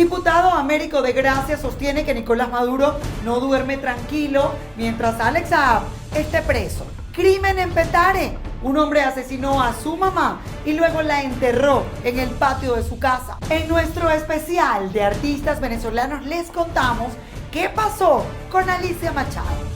Diputado Américo de Gracia sostiene que Nicolás Maduro no duerme tranquilo mientras Alex Saab esté preso. Crimen en Petare. Un hombre asesinó a su mamá y luego la enterró en el patio de su casa. En nuestro especial de artistas venezolanos les contamos qué pasó con Alicia Machado.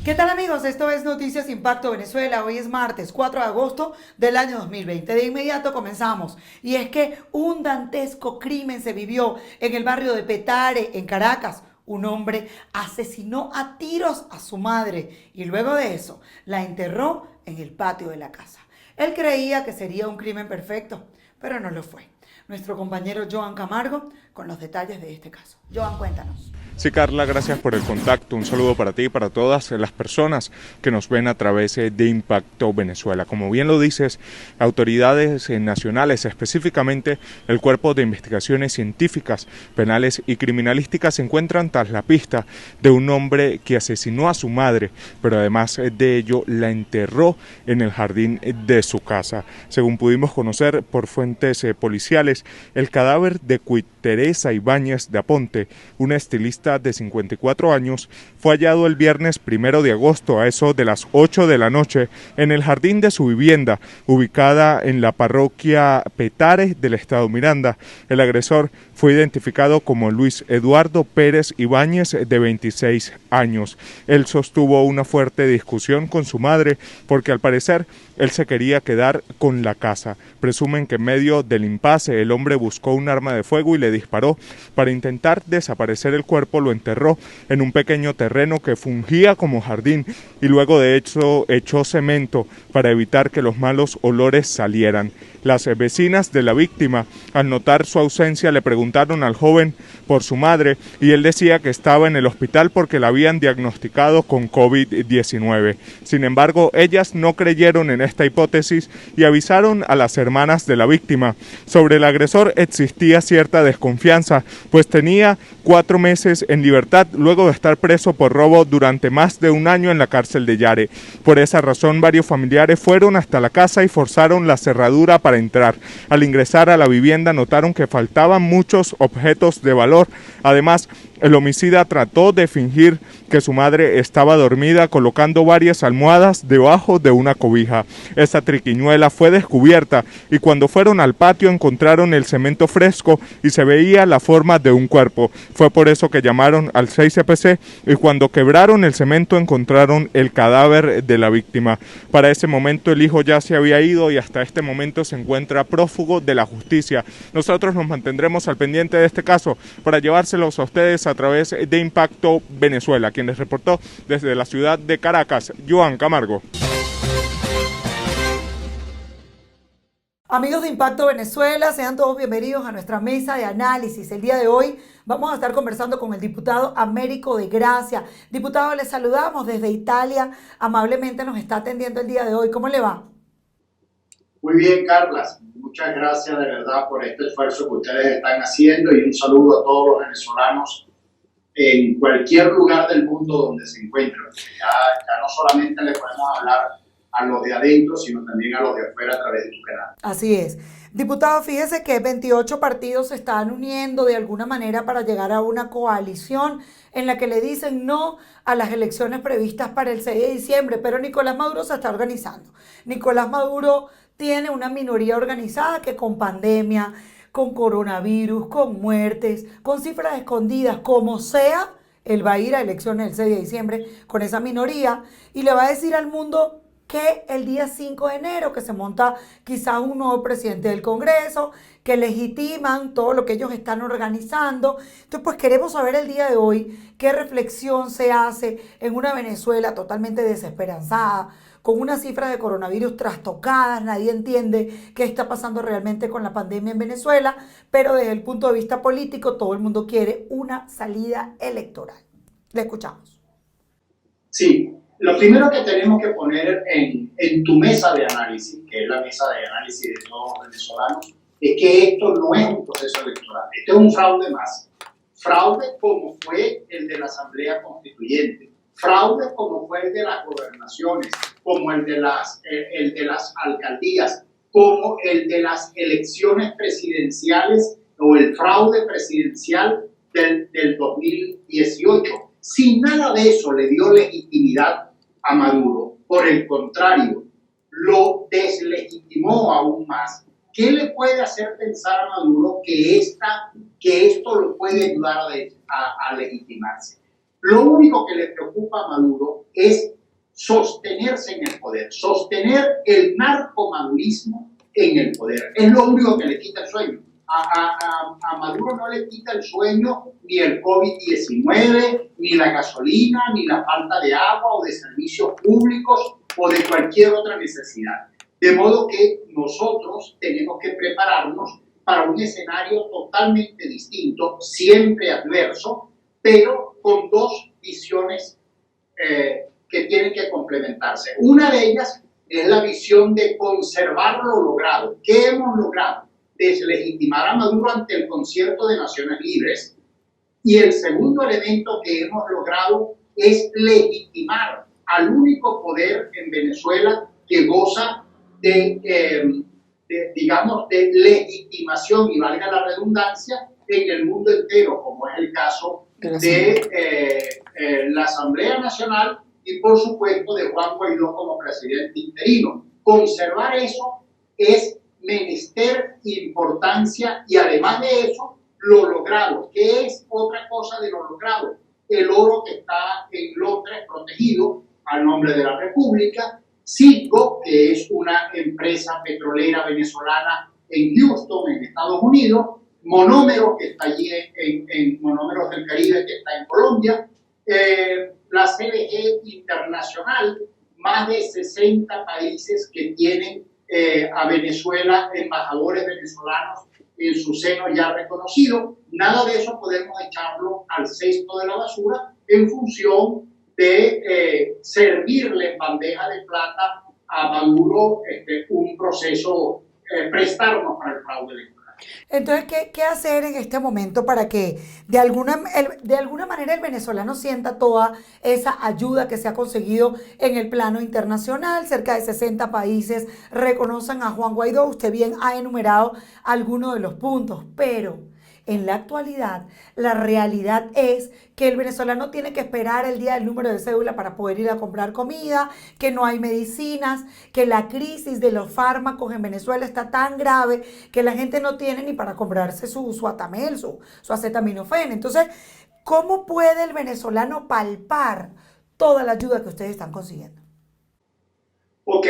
¿Qué tal, amigos? Esto es Noticias Impacto Venezuela. Hoy es martes 4 de agosto del año 2020. De inmediato comenzamos. Y es que un dantesco crimen se vivió en el barrio de Petare, en Caracas. Un hombre asesinó a tiros a su madre y luego de eso la enterró en el patio de la casa. Él creía que sería un crimen perfecto, pero no lo fue. Nuestro compañero Joan Camargo con los detalles de este caso. Joan, cuéntanos. Sí, Carla, gracias por el contacto. Un saludo para ti y para todas las personas que nos ven a través de Impacto Venezuela. Como bien lo dices, autoridades nacionales, específicamente el Cuerpo de Investigaciones Científicas, Penales y Criminalísticas, se encuentran tras la pista de un hombre que asesinó a su madre, pero además de ello la enterró en el jardín de su casa. Según pudimos conocer por fuentes policiales, el cadáver de Teresa Ibáñez de Aponte, una estilista de 54 años, fue hallado el viernes 1 de agosto a eso de las 8 de la noche en el jardín de su vivienda, ubicada en la parroquia Petare del estado Miranda. El agresor fue identificado como Luis Eduardo Pérez Ibáñez, de 26 años. Él sostuvo una fuerte discusión con su madre porque al parecer él se quería quedar con la casa. Presumen que en medio del impasse el hombre buscó un arma de fuego y le disparó. Para intentar desaparecer el cuerpo lo enterró en un pequeño terreno que fungía como jardín y luego de hecho echó cemento para evitar que los malos olores salieran. Las vecinas de la víctima, al notar su ausencia, le preguntaron al joven por su madre y él decía que estaba en el hospital porque la habían diagnosticado con COVID-19. Sin embargo, ellas no creyeron en esta hipótesis y avisaron a las hermanas de la víctima. Sobre el agresor existía cierta desconfianza, pues tenía 4 meses en libertad luego de estar preso por robo durante más de un año en la cárcel de Yare. Por esa razón, varios familiares fueron hasta la casa y forzaron la cerradura para entrar. Al ingresar a la vivienda notaron que faltaban muchos objetos de valor. Además, el homicida trató de fingir que su madre estaba dormida colocando varias almohadas debajo de una cobija. Esa triquiñuela fue descubierta y cuando fueron al patio encontraron el cemento fresco y se veía la forma de un cuerpo. Fue por eso que llamaron al 6CPC y cuando quebraron el cemento encontraron el cadáver de la víctima. Para ese momento el hijo ya se había ido y hasta este momento se encuentra prófugo de la justicia. Nosotros nos mantendremos al pendiente de este caso para llevárselos a ustedes a través de Impacto Venezuela. Quien les reportó desde la ciudad de Caracas, Joan Camargo. Amigos de Impacto Venezuela, sean todos bienvenidos a nuestra mesa de análisis. El día de hoy vamos a estar conversando con el diputado Américo de Gracia. Diputado, les saludamos desde Italia. Amablemente nos está atendiendo el día de hoy. ¿Cómo le va? Muy bien, Carla. Muchas gracias de verdad por este esfuerzo que ustedes están haciendo y un saludo a todos los venezolanos en cualquier lugar del mundo donde se encuentren. Ya no solamente le podemos hablar a los de adentro, sino también a los de afuera a través de tu canal. Así es. Diputado, fíjese que 28 partidos se están uniendo de alguna manera para llegar a una coalición en la que le dicen no a las elecciones previstas para el 6 de diciembre, pero Nicolás Maduro se está organizando. Nicolás Maduro tiene una minoría organizada que con pandemia, con coronavirus, con muertes, con cifras escondidas, como sea, él va a ir a elecciones el 6 de diciembre con esa minoría y le va a decir al mundo que el día 5 de enero, que se monta quizás un nuevo presidente del Congreso, que legitiman todo lo que ellos están organizando. Entonces, pues queremos saber el día de hoy qué reflexión se hace en una Venezuela totalmente desesperanzada, con unas cifras de coronavirus trastocadas, nadie entiende qué está pasando realmente con la pandemia en Venezuela, pero desde el punto de vista político todo el mundo quiere una salida electoral. Le escuchamos. Sí, lo primero que tenemos que poner en tu mesa de análisis, que es la mesa de análisis de todos los venezolanos, es que esto no es un proceso electoral, esto es un fraude más. Fraude como fue el de la Asamblea Constituyente, fraude como fue el de las gobernaciones, como el de las alcaldías, como el de las elecciones presidenciales o el fraude presidencial del 2018. Si nada de eso le dio legitimidad a Maduro, por el contrario, lo deslegitimó aún más. ¿Qué le puede hacer pensar a Maduro que esto lo puede ayudar a legitimarse? Lo único que le preocupa a Maduro es sostenerse en el poder, sostener el narcomadurismo en el poder. Es lo único que le quita el sueño. A Maduro no le quita el sueño ni el COVID-19, ni la gasolina, ni la falta de agua o de servicios públicos o de cualquier otra necesidad. De modo que nosotros tenemos que prepararnos para un escenario totalmente distinto, siempre adverso, pero con dos visiones que tienen que complementarse. Una de ellas es la visión de conservar lo logrado. ¿Qué hemos logrado? Deslegitimar a Maduro ante el Concierto de Naciones Libres. Y el segundo elemento que hemos logrado es legitimar al único poder en Venezuela que goza de legitimación, y valga la redundancia, en el mundo entero, como es el caso de la Asamblea Nacional y, por supuesto, de Juan Guaidó como presidente interino. Conservar eso es menester importancia, y además de eso, lo logrado. ¿Qué es otra cosa de lo logrado? El oro que está en Londres protegido al nombre de la República, Citgo, que es una empresa petrolera venezolana en Houston, en Estados Unidos, Monómeros, que está allí en Monómeros del Caribe, que está en Colombia, la CBG Internacional, más de 60 países que tienen a Venezuela, embajadores venezolanos en su seno ya reconocido. Nada de eso podemos echarlo al cesto de la basura en función de servirle en bandeja de plata a Maduro un proceso, prestarnos para el fraude electoral. Entonces, ¿qué hacer en este momento para que de alguna manera el venezolano sienta toda esa ayuda que se ha conseguido en el plano internacional? Cerca de 60 países reconocen a Juan Guaidó. Usted bien ha enumerado algunos de los puntos, pero en la actualidad, la realidad es que el venezolano tiene que esperar el día del número de cédula para poder ir a comprar comida, que no hay medicinas, que la crisis de los fármacos en Venezuela está tan grave que la gente no tiene ni para comprarse su Atamel, su acetaminofén. Entonces, ¿cómo puede el venezolano palpar toda la ayuda que ustedes están consiguiendo? Ok,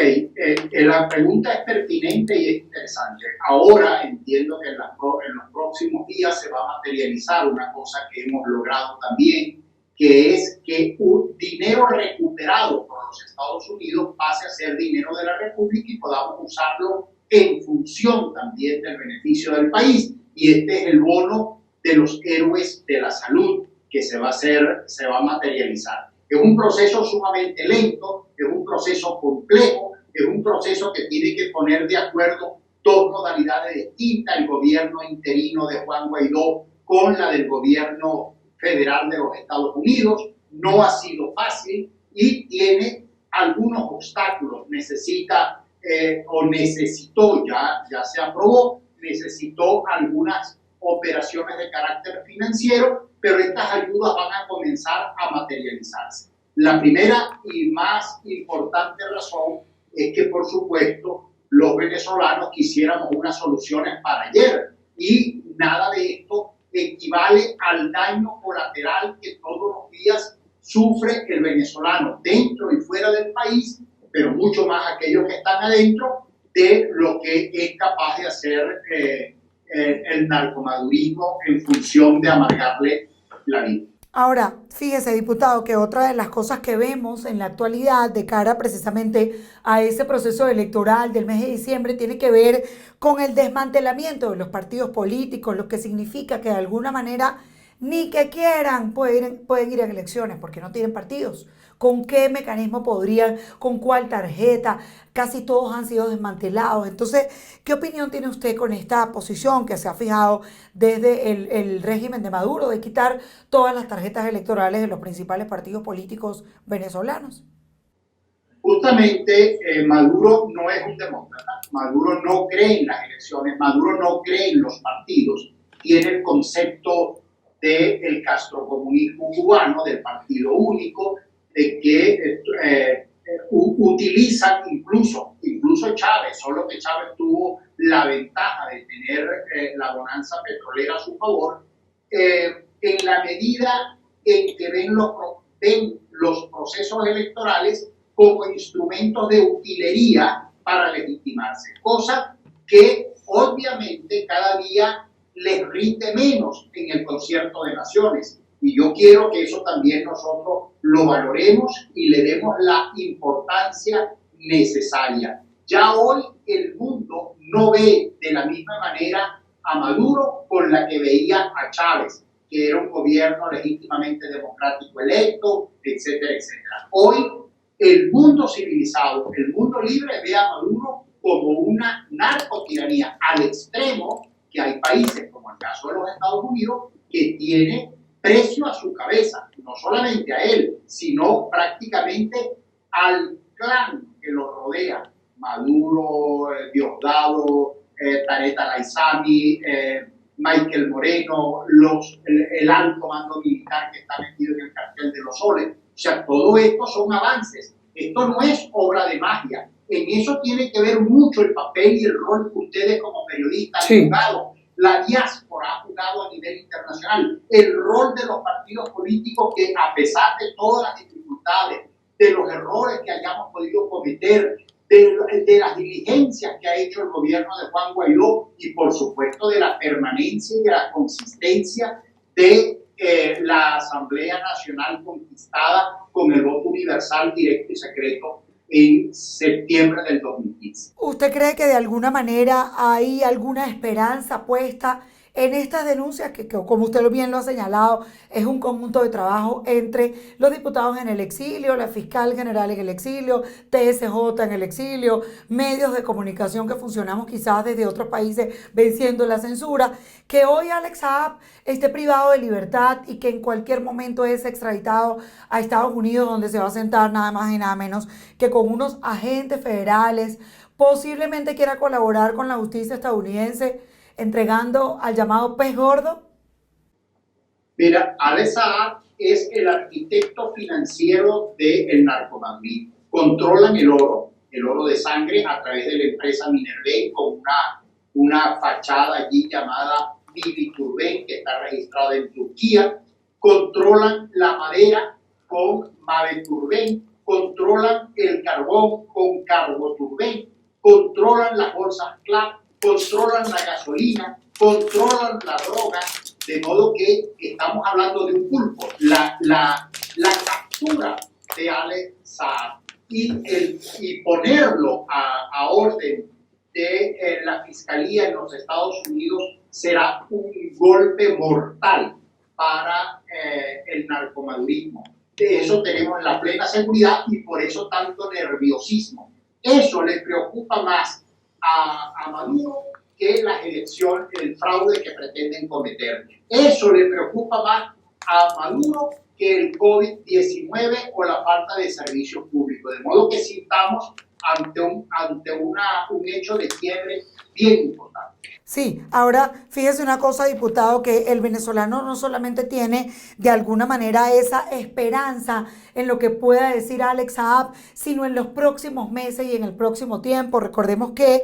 la pregunta es pertinente y es interesante. Ahora entiendo que en los próximos días se va a materializar una cosa que hemos logrado también, que es que un dinero recuperado por los Estados Unidos pase a ser dinero de la República y podamos usarlo en función también del beneficio del país. Y este es el bono de los héroes de la salud que se va a materializar. Es un proceso sumamente lento, es un proceso complejo, es un proceso que tiene que poner de acuerdo dos modalidades distintas, el gobierno interino de Juan Guaidó con la del gobierno federal de los Estados Unidos. No ha sido fácil y tiene algunos obstáculos. Necesitó, ya se aprobó, necesitó algunas operaciones de carácter financiero, pero estas ayudas van a comenzar a materializarse. La primera y más importante razón es que, por supuesto, los venezolanos quisiéramos unas soluciones para ayer, y nada de esto equivale al daño colateral que todos los días sufre el venezolano dentro y fuera del país, pero mucho más aquellos que están adentro, de lo que es capaz de hacer el narcomadurismo en función de amargarle la vida. Ahora, fíjese, diputado, que otra de las cosas que vemos en la actualidad de cara precisamente a ese proceso electoral del mes de diciembre tiene que ver con el desmantelamiento de los partidos políticos, lo que significa que de alguna manera ni que quieran pueden ir a elecciones porque no tienen partidos. ¿Con qué mecanismo podrían? ¿Con cuál tarjeta? Casi todos han sido desmantelados. Entonces, ¿qué opinión tiene usted con esta posición que se ha fijado desde el régimen de Maduro de quitar todas las tarjetas electorales de los principales partidos políticos venezolanos? Justamente Maduro no es un demócrata, Maduro no cree en las elecciones, Maduro no cree en los partidos. tiene el concepto del castrocomunismo cubano, del partido único, de que utilizan incluso Chávez, solo que Chávez tuvo la ventaja de tener la bonanza petrolera a su favor, en la medida en que ven los procesos electorales como instrumentos de utilería para legitimarse, cosa que obviamente cada día les rinde menos en el concierto de naciones. Y yo quiero que eso también nosotros lo valoremos y le demos la importancia necesaria. Ya hoy el mundo no ve de la misma manera a Maduro con la que veía a Chávez, que era un gobierno legítimamente democrático electo, etcétera, etcétera. Hoy el mundo civilizado, el mundo libre ve a Maduro como una narcotiranía al extremo que hay países, como el caso de los Estados Unidos, que tiene precio a su cabeza, no solamente a él, sino prácticamente al clan que lo rodea, Maduro, Diosdado, Tarek al-Aissami, Michael Moreno, el alto mando militar que está metido en el cartel de los soles. O sea, todo esto son avances. Esto no es obra de magia. En eso tiene que ver mucho el papel y el rol que ustedes como periodistas han jugado. La diáspora ha jugado a nivel internacional. El rol de los partidos políticos que, a pesar de todas las dificultades, de los errores que hayamos podido cometer, de las diligencias que ha hecho el gobierno de Juan Guaidó y, por supuesto, de la permanencia y de la consistencia de la Asamblea Nacional conquistada con el voto universal, directo y secreto en septiembre del 2015. ¿Usted cree que de alguna manera hay alguna esperanza puesta en estas denuncias que, como usted bien lo ha señalado, es un conjunto de trabajo entre los diputados en el exilio, la fiscal general en el exilio, TSJ en el exilio, medios de comunicación que funcionamos quizás desde otros países venciendo la censura, que hoy Alex Saab esté privado de libertad y que en cualquier momento es extraditado a Estados Unidos, donde se va a sentar nada más y nada menos que con unos agentes federales, posiblemente quiera colaborar con la justicia estadounidense, entregando al llamado pez gordo? Mira, Alex Saab es el arquitecto financiero del narcomanguismo. Controlan el oro de sangre a través de la empresa Minerven con una fachada allí llamada Militurben, que está registrada en Turquía. Controlan la madera con Maveturben, controlan el carbón con Carboturben, controlan las bolsas CLAP, controlan la gasolina, controlan la droga, de modo que estamos hablando de un pulpo. La captura de Alex Saab y ponerlo a orden de la Fiscalía en los Estados Unidos será un golpe mortal para el narcomadurismo. De eso tenemos la plena seguridad y por eso tanto nerviosismo. Eso le preocupa más a Maduro que las elecciones, el fraude que pretenden cometer. Eso le preocupa más a Maduro que el COVID-19 o la falta de servicios públicos. De modo que sí estamos ante un hecho de quiebre bien importante. Sí, ahora fíjese una cosa, diputado, que el venezolano no solamente tiene de alguna manera esa esperanza en lo que pueda decir Alex Saab, sino en los próximos meses y en el próximo tiempo. Recordemos que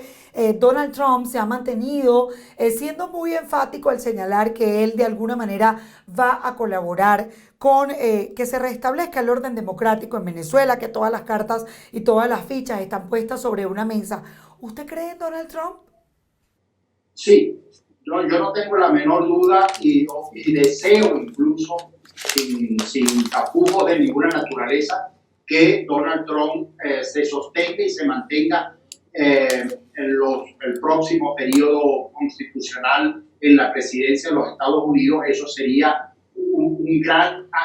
Donald Trump se ha mantenido siendo muy enfático al señalar que él de alguna manera va a colaborar con que se restablezca el orden democrático en Venezuela, que todas las cartas y todas las fichas están puestas sobre una mesa. ¿Usted cree en Donald Trump? Sí, yo no tengo la menor duda y deseo incluso, sin tapujos de ninguna naturaleza, que Donald Trump se sostenga y se mantenga en el próximo periodo constitucional en la presidencia de los Estados Unidos. Eso sería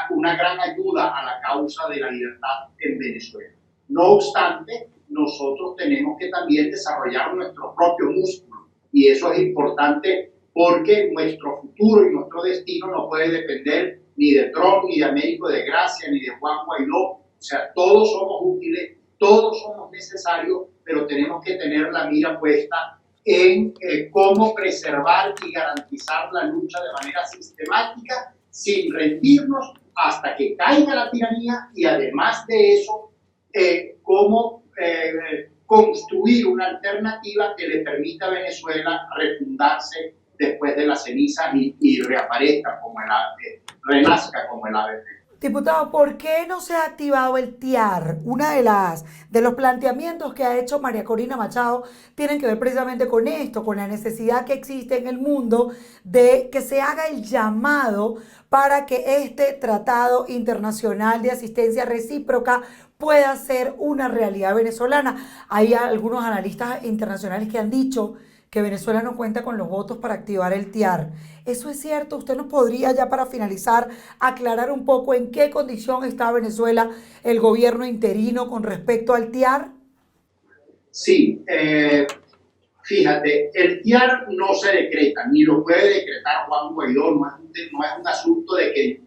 una gran ayuda a la causa de la libertad en Venezuela. No obstante, nosotros tenemos que también desarrollar nuestro propio músculo. Y eso es importante porque nuestro futuro y nuestro destino no puede depender ni de Trump, ni de Américo de Gracia, ni de Juan Guaidó. O sea, todos somos útiles, todos somos necesarios, pero tenemos que tener la mira puesta en cómo preservar y garantizar la lucha de manera sistemática, sin rendirnos hasta que caiga la tiranía, y además de eso, cómo construir una alternativa que le permita a Venezuela refundarse después de las cenizas y reaparezca como el ave, renazca como el ave. Diputado, ¿por qué no se ha activado el TIAR? Una de los planteamientos que ha hecho María Corina Machado tienen que ver precisamente con esto, con la necesidad que existe en el mundo de que se haga el llamado para que este tratado internacional de asistencia recíproca pueda ser una realidad venezolana. Hay algunos analistas internacionales que han dicho que Venezuela no cuenta con los votos para activar el TIAR. ¿Eso es cierto? ¿Usted nos podría, ya para finalizar, aclarar un poco en qué condición está Venezuela, el gobierno interino, con respecto al TIAR? Sí, fíjate, el TIAR no se decreta, ni lo puede decretar Juan Guaidó, no es un asunto de que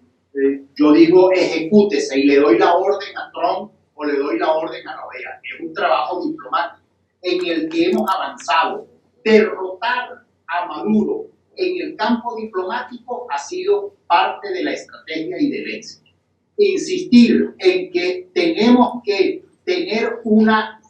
yo digo ejecútese y le doy la orden a Trump o le doy la orden a Noguera. Es un trabajo diplomático en el que hemos avanzado. Derrotar a Maduro en el campo diplomático ha sido parte de la estrategia y del éxito. Insistir en que tenemos que tener una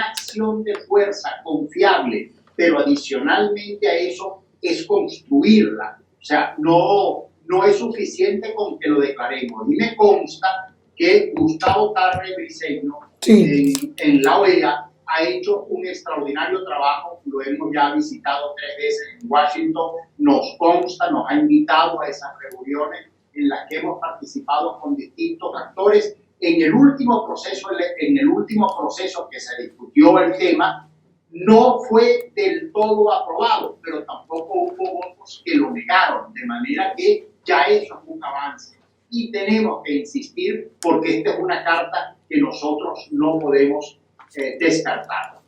acción de fuerza confiable, pero adicionalmente a eso es construirla. O sea, no es suficiente con que lo declaremos. A mí me consta que Gustavo Tarre Briceño, en la OEA, ha hecho un extraordinario trabajo, lo hemos ya visitado 3 veces en Washington, nos consta, nos ha invitado a esas reuniones en las que hemos participado con distintos actores. En el último proceso que se discutió el tema, no fue del todo aprobado, pero tampoco hubo votos que lo negaron, de manera que ya eso es un avance. Y tenemos que insistir porque esta es una carta que nosotros no podemos descartar.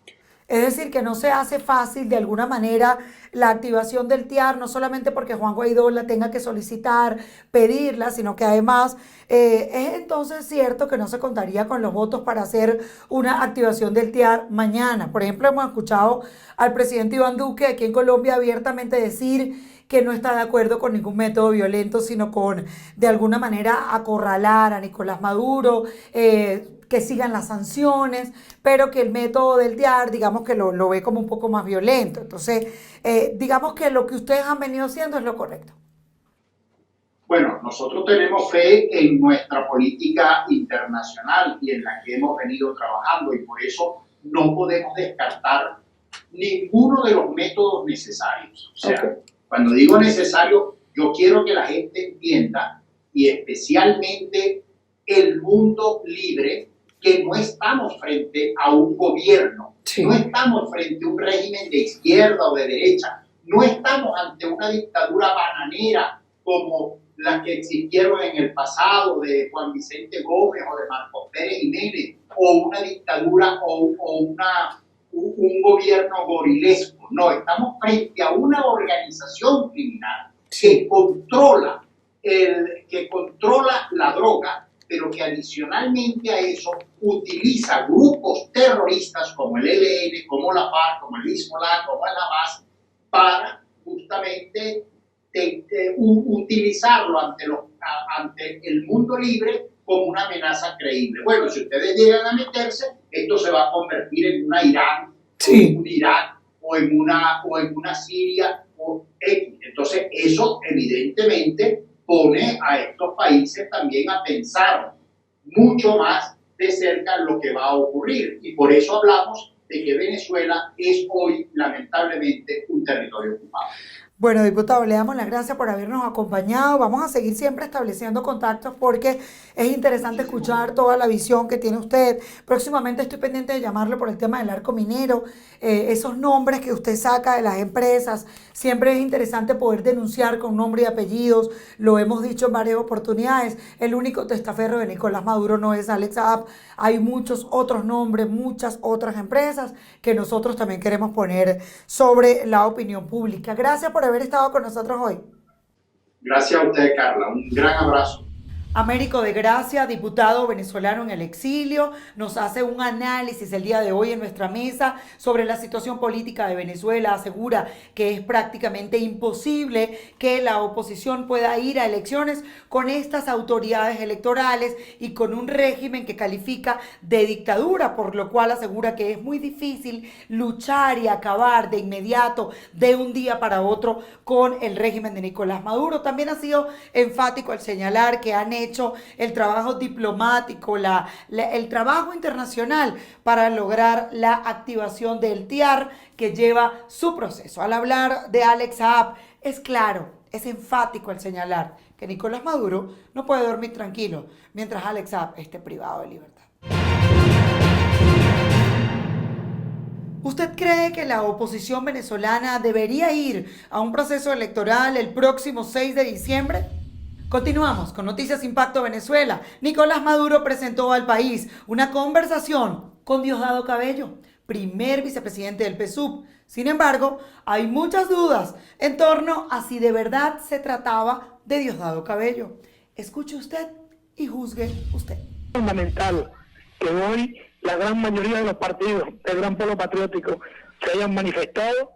Es decir, que no se hace fácil de alguna manera la activación del TIAR, no solamente porque Juan Guaidó la tenga que solicitar, pedirla, sino que además es entonces cierto que no se contaría con los votos para hacer una activación del TIAR mañana. Por ejemplo, hemos escuchado al presidente Iván Duque aquí en Colombia abiertamente decir que no está de acuerdo con ningún método violento, sino con, de alguna manera, acorralar a Nicolás Maduro, que sigan las sanciones, pero que el método del TIAR, digamos que lo ve como un poco más violento. Entonces, digamos que lo que ustedes han venido haciendo es lo correcto. Bueno, nosotros tenemos fe en nuestra política internacional y en la que hemos venido trabajando, y por eso no podemos descartar ninguno de los métodos necesarios. O sea, cuando digo necesario, yo quiero que la gente entienda, y especialmente el mundo libre, que no estamos frente a un gobierno, no estamos frente a un régimen de izquierda o de derecha, no estamos ante una dictadura bananera como las que existieron en el pasado de Juan Vicente Gómez o de Marcos Pérez Jiménez, o una dictadura o un gobierno gorilesco. No, estamos frente a una organización criminal que controla la droga, pero que adicionalmente a eso utiliza grupos terroristas como el ELN, como la FARC, como el Hezbollah, como el Hamas, para justamente utilizarlo ante el mundo libre como una amenaza creíble. Bueno, si ustedes llegan a meterse, esto se va a convertir en una Irán, o en un Irak, o en una Siria, o X. Entonces, eso evidentemente pone a estos países también a pensar mucho más de cerca lo que va a ocurrir. Y por eso hablamos de que Venezuela es hoy, lamentablemente, un territorio ocupado. Bueno, diputado, le damos las gracias por habernos acompañado. Vamos a seguir siempre estableciendo contactos porque es interesante escuchar toda la visión que tiene usted. Próximamente estoy pendiente de llamarle por el tema del arco minero, esos nombres que usted saca de las empresas. Siempre es interesante poder denunciar con nombre y apellidos. Lo hemos dicho en varias oportunidades. El único testaferro de Nicolás Maduro no es Alex Saab. Hay muchos otros nombres, muchas otras empresas que nosotros también queremos poner sobre la opinión pública. Gracias por haber estado con nosotros hoy. Gracias a usted, Carla. Un gran abrazo. Américo de Gracia, diputado venezolano en el exilio, nos hace un análisis el día de hoy en nuestra mesa sobre la situación política de Venezuela. Asegura que es prácticamente imposible que la oposición pueda ir a elecciones con estas autoridades electorales y con un régimen que califica de dictadura, por lo cual asegura que es muy difícil luchar y acabar de inmediato, de un día para otro, con el régimen de Nicolás Maduro. También ha sido enfático al señalar que han hecho el trabajo diplomático, el trabajo internacional para lograr la activación del TIAR que lleva su proceso. Al hablar de Alex Saab, es claro, es enfático al señalar que Nicolás Maduro no puede dormir tranquilo mientras Alex Saab esté privado de libertad. ¿Usted cree que la oposición venezolana debería ir a un proceso electoral el próximo 6 de diciembre? Continuamos con Noticias Impacto Venezuela. Nicolás Maduro presentó al país una conversación con Diosdado Cabello, primer vicepresidente del PSUV. Sin embargo, hay muchas dudas en torno a si de verdad se trataba de Diosdado Cabello. Escuche usted y juzgue usted. Es fundamental que hoy la gran mayoría de los partidos del gran polo patriótico se hayan manifestado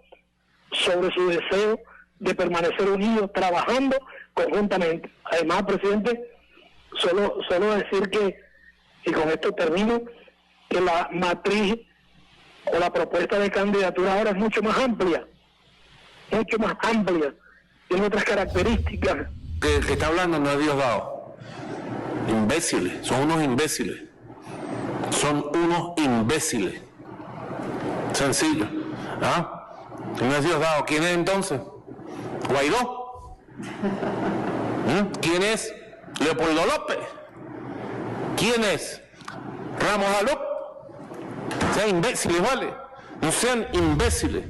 sobre su deseo de permanecer unidos, trabajando conjuntamente. Además, presidente, solo decir que, y con esto termino, que la matriz o la propuesta de candidatura ahora es mucho más amplia, tiene otras características. El que está hablando no es Diosdado. Imbéciles, son unos imbéciles. Sencillo. ¿Ah? No es Diosdado. ¿Quién es entonces? ¿Guaidó? ¿Quién es? ¿Leopoldo López? ¿Quién es? ¿Ramos Alop? Sean imbéciles, ¿vale? No sean imbéciles.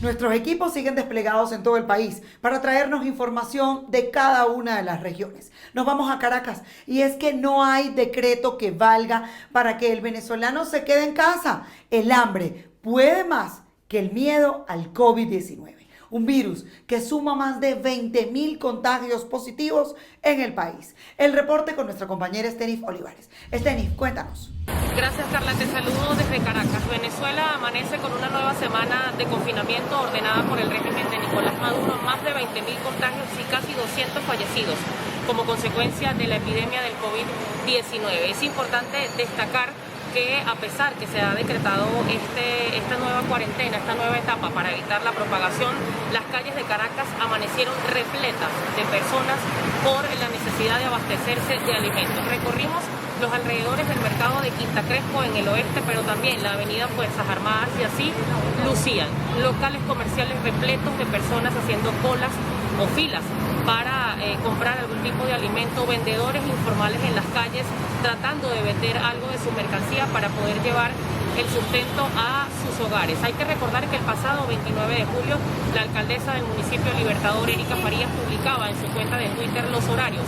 Nuestros equipos siguen desplegados en todo el país para traernos información de cada una de las regiones. Nos vamos a Caracas y es que no hay decreto que valga para que el venezolano se quede en casa. El hambre puede más que el miedo al COVID-19. Un virus que suma más de 20.000 contagios positivos en el país. El reporte con nuestra compañera Estenis Olivares. Estenis, cuéntanos. Gracias, Carla. Te saludo desde Caracas. Venezuela amanece con una nueva semana de confinamiento ordenada por el régimen de Nicolás Maduro. Más de 20.000 contagios y casi 200 fallecidos como consecuencia de la epidemia del COVID-19. Es importante destacar que a pesar que se ha decretado esta nueva cuarentena, esta nueva etapa para evitar la propagación, las calles de Caracas amanecieron repletas de personas por la necesidad de abastecerse de alimentos. Recorrimos los alrededores del mercado de Quinta Crespo en el oeste, pero también la avenida Fuerzas Armadas, y así lucían locales comerciales repletos de personas haciendo colas o filas para comprar algún tipo de alimento, vendedores informales en las calles tratando de vender algo de su mercancía para poder llevar el sustento a sus hogares. Hay que recordar que el pasado 29 de julio la alcaldesa del municipio Libertador, Erika Farías, publicaba en su cuenta de Twitter los horarios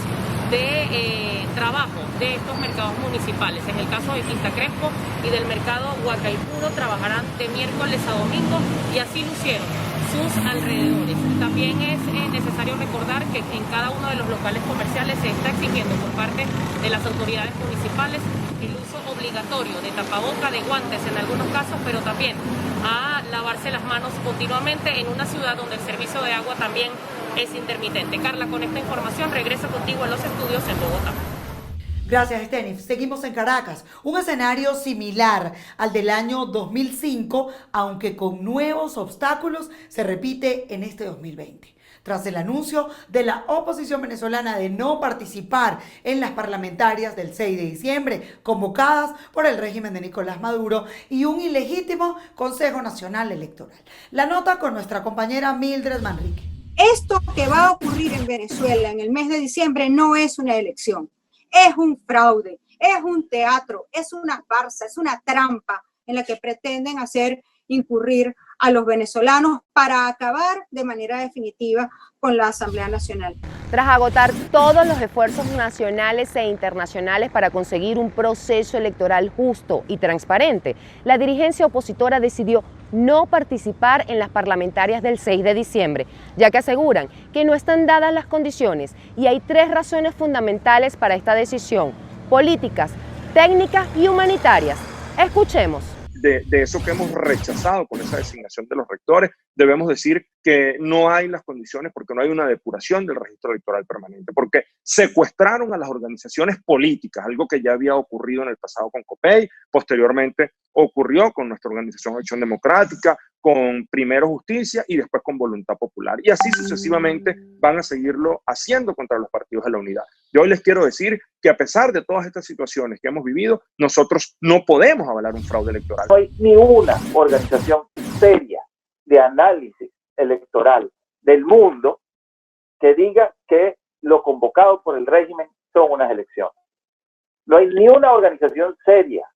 de trabajo de estos mercados municipales. En el caso de Quinta Crespo y del mercado Huacaipuro trabajarán de miércoles a domingo y así lucieron sus alrededores. También es necesario recordar que en cada uno de los locales comerciales se está exigiendo por parte de las autoridades municipales el uso obligatorio de tapaboca, de guantes en algunos casos, pero también a lavarse las manos continuamente en una ciudad donde el servicio de agua también es intermitente. Carla, con esta información regreso contigo a los estudios en Bogotá. Gracias, Estenis. Seguimos en Caracas. Un escenario similar al del año 2005, aunque con nuevos obstáculos, se repite en este 2020. Tras el anuncio de la oposición venezolana de no participar en las parlamentarias del 6 de diciembre, convocadas por el régimen de Nicolás Maduro, y un ilegítimo Consejo Nacional Electoral. La nota con nuestra compañera Mildred Manrique. Esto que va a ocurrir en Venezuela en el mes de diciembre no es una elección. Es un fraude, es un teatro, es una farsa, es una trampa en la que pretenden hacer incurrir a los venezolanos para acabar de manera definitiva con la Asamblea Nacional. Tras agotar todos los esfuerzos nacionales e internacionales para conseguir un proceso electoral justo y transparente, la dirigencia opositora decidió no participar en las parlamentarias del 6 de diciembre, ya que aseguran que no están dadas las condiciones y hay 3 razones fundamentales para esta decisión: políticas, técnicas y humanitarias. Escuchemos. De eso que hemos rechazado con esa designación de los rectores, debemos decir que no hay las condiciones porque no hay una depuración del registro electoral permanente, porque secuestraron a las organizaciones políticas, algo que ya había ocurrido en el pasado con COPEI, posteriormente ocurrió con nuestra organización Acción Democrática, con Primero Justicia y después con Voluntad Popular. Y así sucesivamente van a seguirlo haciendo contra los partidos de la unidad. Yo hoy les quiero decir que a pesar de todas estas situaciones que hemos vivido, nosotros no podemos avalar un fraude electoral. No hay ni una organización seria de análisis electoral del mundo que diga que lo convocado por el régimen son unas elecciones. No hay ni una organización seria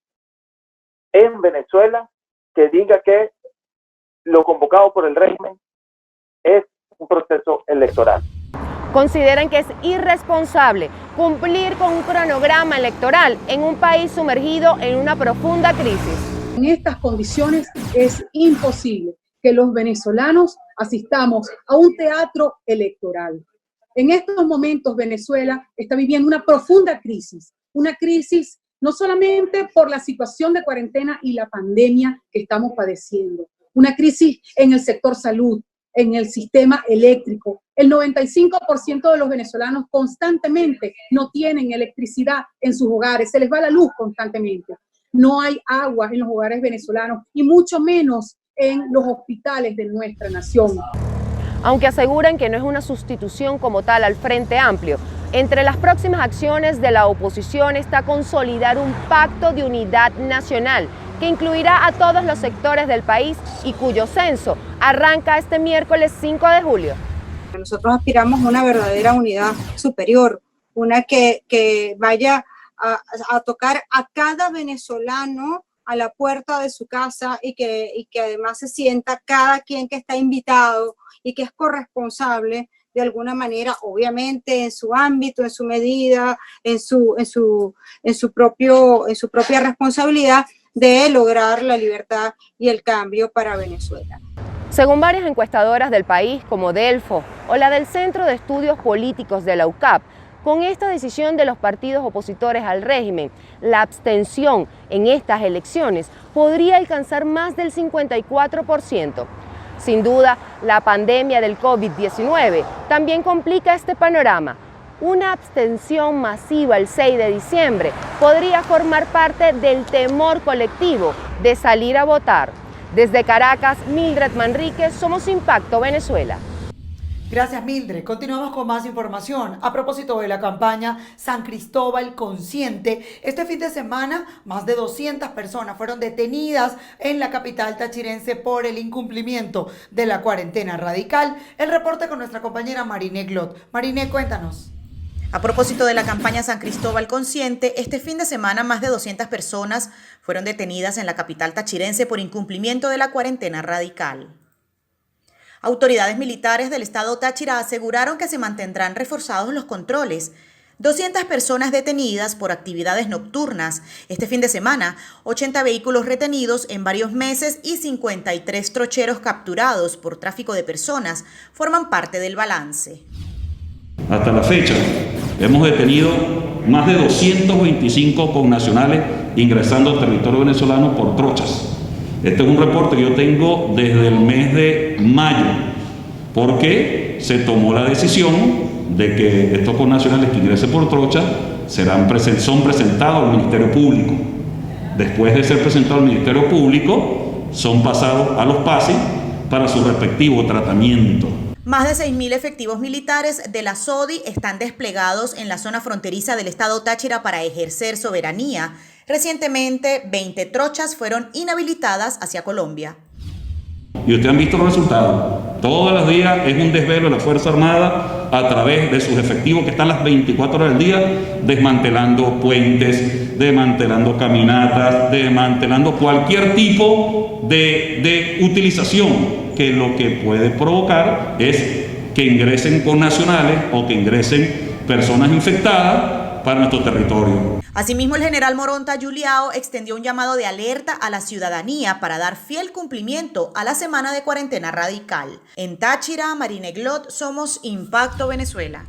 en Venezuela que diga que lo convocado por el régimen es un proceso electoral. Consideran que es irresponsable cumplir con un cronograma electoral en un país sumergido en una profunda crisis. En estas condiciones es imposible que los venezolanos asistamos a un teatro electoral. En estos momentos Venezuela está viviendo una profunda crisis, una crisis no solamente por la situación de cuarentena y la pandemia que estamos padeciendo, una crisis en el sector salud, en el sistema eléctrico. El 95% de los venezolanos constantemente no tienen electricidad en sus hogares, se les va la luz constantemente. No hay agua en los hogares venezolanos y mucho menos en los hospitales de nuestra nación. Aunque aseguran que no es una sustitución como tal al Frente Amplio, entre las próximas acciones de la oposición está consolidar un pacto de unidad nacional que incluirá a todos los sectores del país y cuyo censo arranca este miércoles 5 de julio. Nosotros aspiramos a una verdadera unidad superior, una que vaya a tocar a cada venezolano a la puerta de su casa y que además se sienta cada quien que está invitado y que es corresponsable de alguna manera, obviamente en su ámbito, en su medida, en su propia responsabilidad de lograr la libertad y el cambio para Venezuela. Según varias encuestadoras del país, como Delfo o la del Centro de Estudios Políticos de la UCAP, con esta decisión de los partidos opositores al régimen, la abstención en estas elecciones podría alcanzar más del 54%. Sin duda, la pandemia del COVID-19 también complica este panorama. Una abstención masiva el 6 de diciembre podría formar parte del temor colectivo de salir a votar. Desde Caracas, Mildred Manríquez, Somos Impacto Venezuela. Gracias, Mildred. Continuamos con más información. A propósito de la campaña San Cristóbal Consciente, este fin de semana más de 200 personas fueron detenidas en la capital tachirense por el incumplimiento de la cuarentena radical. El reporte con nuestra compañera Mariné Glot. Mariné, cuéntanos. A propósito de la campaña San Cristóbal Consciente, este fin de semana más de 200 personas fueron detenidas en la capital tachirense por incumplimiento de la cuarentena radical. Autoridades militares del estado Táchira aseguraron que se mantendrán reforzados los controles. 200 personas detenidas por actividades nocturnas. Este fin de semana, 80 vehículos retenidos en varios meses y 53 trocheros capturados por tráfico de personas forman parte del balance. Hasta la fecha, hemos detenido más de 225 connacionales ingresando al territorio venezolano por trochas. Este es un reporte que yo tengo desde el mes de mayo, porque se tomó la decisión de que estos connacionales que ingresen por trocha son presentados al Ministerio Público. Después de ser presentados al Ministerio Público, son pasados a los PASI para su respectivo tratamiento. Más de 6.000 efectivos militares de la SODI están desplegados en la zona fronteriza del estado Táchira para ejercer soberanía. Recientemente, 20 trochas fueron inhabilitadas hacia Colombia. Y ustedes han visto los resultados. Todos los días es un desvelo de la Fuerza Armada a través de sus efectivos que están las 24 horas del día desmantelando puentes, desmantelando caminatas, desmantelando cualquier tipo de utilización que lo que puede provocar es que ingresen connacionales o que ingresen personas infectadas para nuestro territorio. Asimismo, el general Moronta Juliao extendió un llamado de alerta a la ciudadanía para dar fiel cumplimiento a la semana de cuarentena radical. En Táchira, Marine Glot, somos Impacto Venezuela.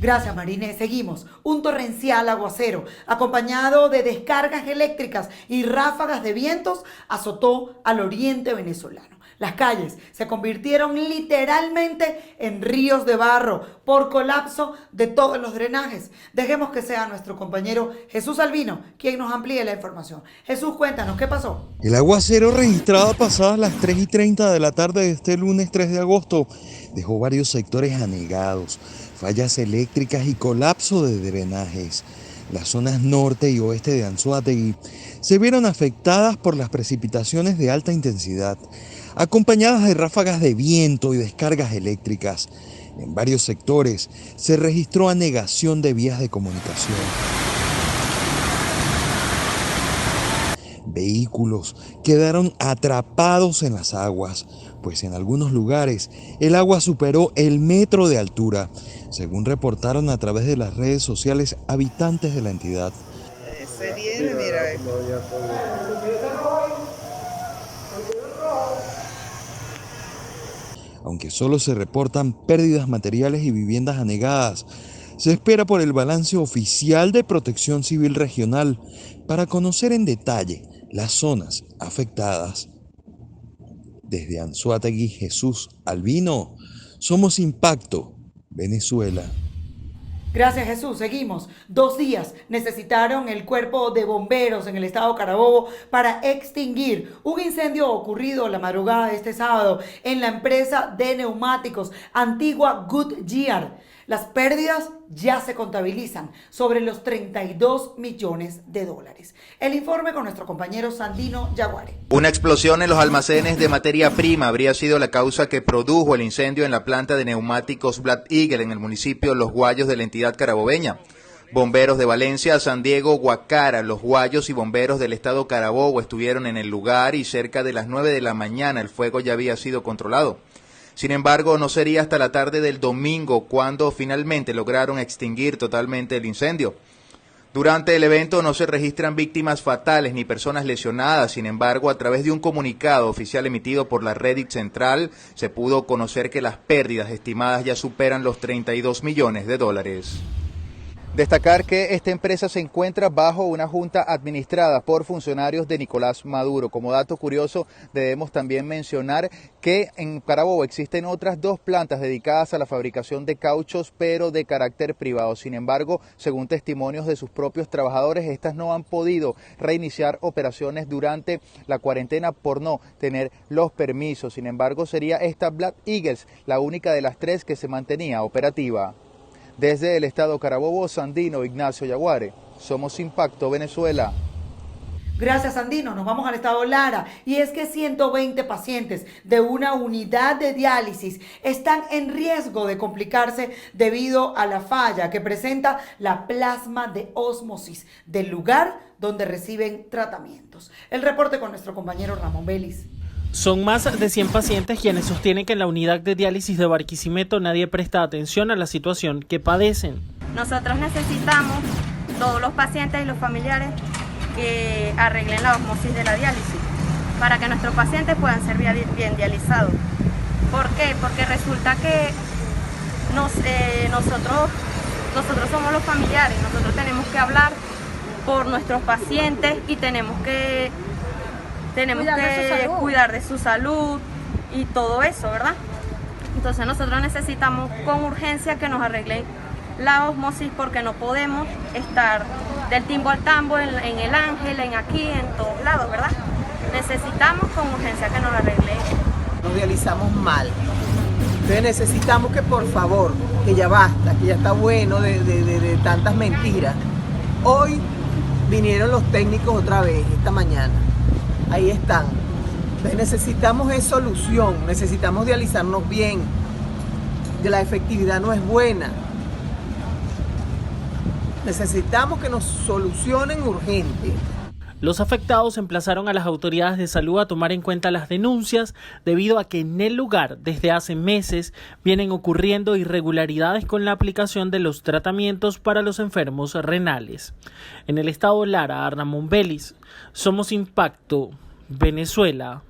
Gracias, Marine. Seguimos. Un torrencial aguacero, acompañado de descargas eléctricas y ráfagas de vientos, azotó al oriente venezolano. Las calles se convirtieron literalmente en ríos de barro por colapso de todos los drenajes. Dejemos que sea nuestro compañero Jesús Albino quien nos amplíe la información. Jesús, cuéntanos, ¿qué pasó? El aguacero registrado pasadas las 3:30 de la tarde de este lunes 3 de agosto dejó varios sectores anegados, fallas eléctricas y colapso de drenajes. Las zonas norte y oeste de Anzoátegui se vieron afectadas por las precipitaciones de alta intensidad, acompañadas de ráfagas de viento y descargas eléctricas. En varios sectores se registró anegación de vías de comunicación. Vehículos quedaron atrapados en las aguas, pues en algunos lugares el agua superó el metro de altura, según reportaron a través de las redes sociales habitantes de la entidad. Se viene, mira. Aunque solo se reportan pérdidas materiales y viviendas anegadas, se espera por el balance oficial de Protección Civil Regional para conocer en detalle las zonas afectadas. Desde Anzoátegui, Jesús Albino, somos Impacto Venezuela. Gracias, Jesús. Seguimos. 2 días necesitaron el cuerpo de bomberos en el estado Carabobo para extinguir un incendio ocurrido la madrugada de este sábado en la empresa de neumáticos Antigua Goodyear. Las pérdidas ya se contabilizan sobre los $32 millones. El informe con nuestro compañero Sandino Yaguare. Una explosión en los almacenes de materia prima habría sido la causa que produjo el incendio en la planta de neumáticos Black Eagle en el municipio Los Guayos de la entidad carabobeña. Bomberos de Valencia, San Diego, Guacara, Los Guayos y bomberos del estado Carabobo estuvieron en el lugar y cerca de las 9 de la mañana el fuego ya había sido controlado. Sin embargo, no sería hasta la tarde del domingo cuando finalmente lograron extinguir totalmente el incendio. Durante el evento no se registran víctimas fatales ni personas lesionadas. Sin embargo, a través de un comunicado oficial emitido por la Reddit Central, se pudo conocer que las pérdidas estimadas ya superan los $32 millones. Destacar que esta empresa se encuentra bajo una junta administrada por funcionarios de Nicolás Maduro. Como dato curioso, debemos también mencionar que en Carabobo existen otras 2 plantas dedicadas a la fabricación de cauchos, pero de carácter privado. Sin embargo, según testimonios de sus propios trabajadores, estas no han podido reiniciar operaciones durante la cuarentena por no tener los permisos. Sin embargo, sería esta Black Eagles la única de las 3 que se mantenía operativa. Desde el estado Carabobo, Sandino Ignacio Yaguare, somos Impacto Venezuela. Gracias, Sandino. Nos vamos al estado Lara. Y es que 120 pacientes de una unidad de diálisis están en riesgo de complicarse debido a la falla que presenta la plasma de ósmosis del lugar donde reciben tratamientos. El reporte con nuestro compañero Ramón Vélez. Son más de 100 pacientes quienes sostienen que en la unidad de diálisis de Barquisimeto nadie presta atención a la situación que padecen. Nosotros necesitamos, todos los pacientes y los familiares, que arreglen la osmosis de la diálisis para que nuestros pacientes puedan ser bien dializados. ¿Por qué? Porque resulta que nosotros somos los familiares, nosotros tenemos que hablar por nuestros pacientes y tenemos que cuidar de su salud y todo eso, ¿verdad? Entonces nosotros necesitamos con urgencia que nos arreglen la osmosis porque no podemos estar del timbo al tambo en el Ángel, en aquí, en todos lados, ¿verdad? Necesitamos con urgencia que nos arreglen. Nos dializamos mal. Entonces necesitamos que por favor, que ya basta, que ya está bueno de tantas mentiras. Hoy vinieron los técnicos otra vez, esta mañana. Ahí están. Entonces necesitamos solución, necesitamos dializarnos bien. La efectividad no es buena. Necesitamos que nos solucionen urgente. Los afectados emplazaron a las autoridades de salud a tomar en cuenta las denuncias debido a que en el lugar desde hace meses vienen ocurriendo irregularidades con la aplicación de los tratamientos para los enfermos renales. En el estado Lara, Arnamón Vélez, Somos Impacto, Venezuela.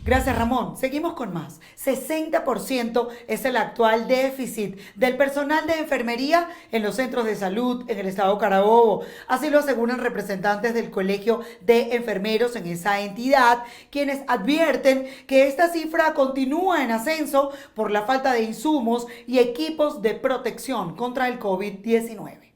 Gracias, Ramón. Seguimos con más. 60% es el actual déficit del personal de enfermería en los centros de salud en el estado Carabobo. Así lo aseguran representantes del Colegio de Enfermeros en esa entidad, quienes advierten que esta cifra continúa en ascenso por la falta de insumos y equipos de protección contra el COVID-19.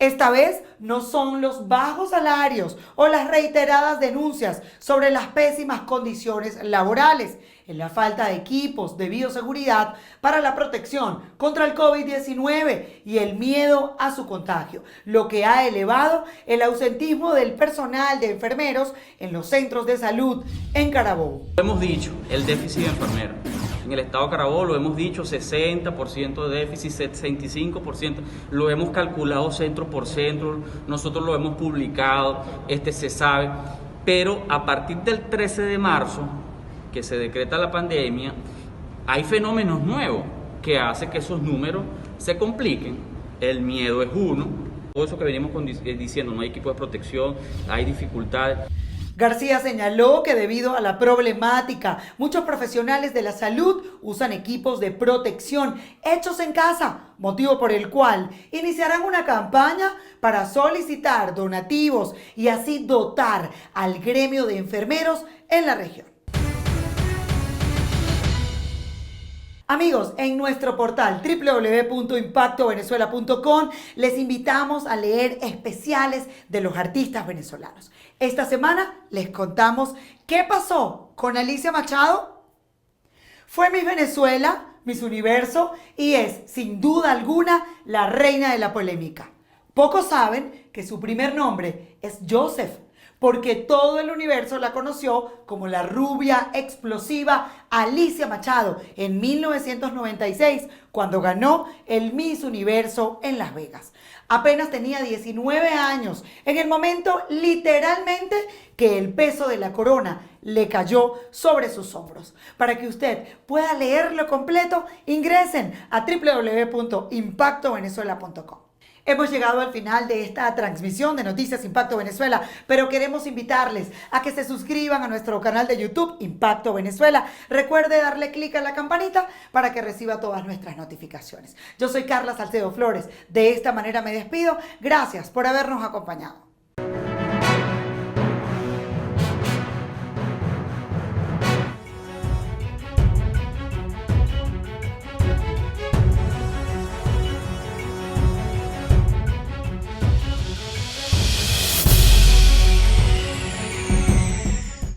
Esta vez no son los bajos salarios o las reiteradas denuncias sobre las pésimas condiciones laborales, en la falta de equipos de bioseguridad para la protección contra el COVID-19 y el miedo a su contagio, lo que ha elevado el ausentismo del personal de enfermeros en los centros de salud en Carabobo. Hemos dicho, el déficit de enfermeros. En el estado de Carabobo lo hemos dicho, 60% de déficit, 65%, lo hemos calculado centro por centro, nosotros lo hemos publicado, se sabe, pero a partir del 13 de marzo, que se decreta la pandemia, hay fenómenos nuevos que hacen que esos números se compliquen. El miedo es uno, todo eso que venimos diciendo, no hay equipo de protección, hay dificultades. García señaló que debido a la problemática, muchos profesionales de la salud usan equipos de protección hechos en casa, motivo por el cual iniciarán una campaña para solicitar donativos y así dotar al gremio de enfermeros en la región. Amigos, en nuestro portal www.impactovenezuela.com les invitamos a leer especiales de los artistas venezolanos. Esta semana les contamos qué pasó con Alicia Machado. Fue Miss Venezuela, Miss Universo y es, sin duda alguna, la reina de la polémica. Pocos saben que su primer nombre es Joseph, porque todo el universo la conoció como la rubia explosiva Alicia Machado en 1996, cuando ganó el Miss Universo en Las Vegas. Apenas tenía 19 años, en el momento literalmente que el peso de la corona le cayó sobre sus hombros. Para que usted pueda leerlo completo, ingresen a www.impactovenezuela.com. Hemos llegado al final de esta transmisión de Noticias Impacto Venezuela, pero queremos invitarles a que se suscriban a nuestro canal de YouTube Impacto Venezuela. Recuerde darle clic a la campanita para que reciba todas nuestras notificaciones. Yo soy Carla Salcedo Flores. De esta manera me despido. Gracias por habernos acompañado.